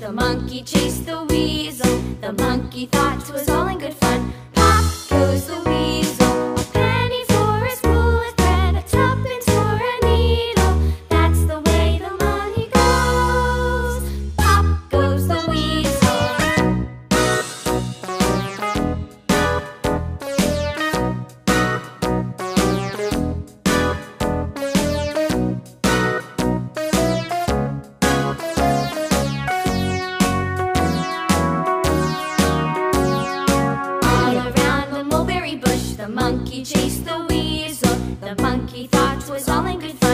The monkey chased the weasel. The monkey thought 'twas all in good fun. Pop goes the weasel. A penny for a spool of thread, a tuppence for a needle. That's the way the money goes. Pop goes the weasel. The monkey chased the weasel. The monkey thought 'twas all in good fun.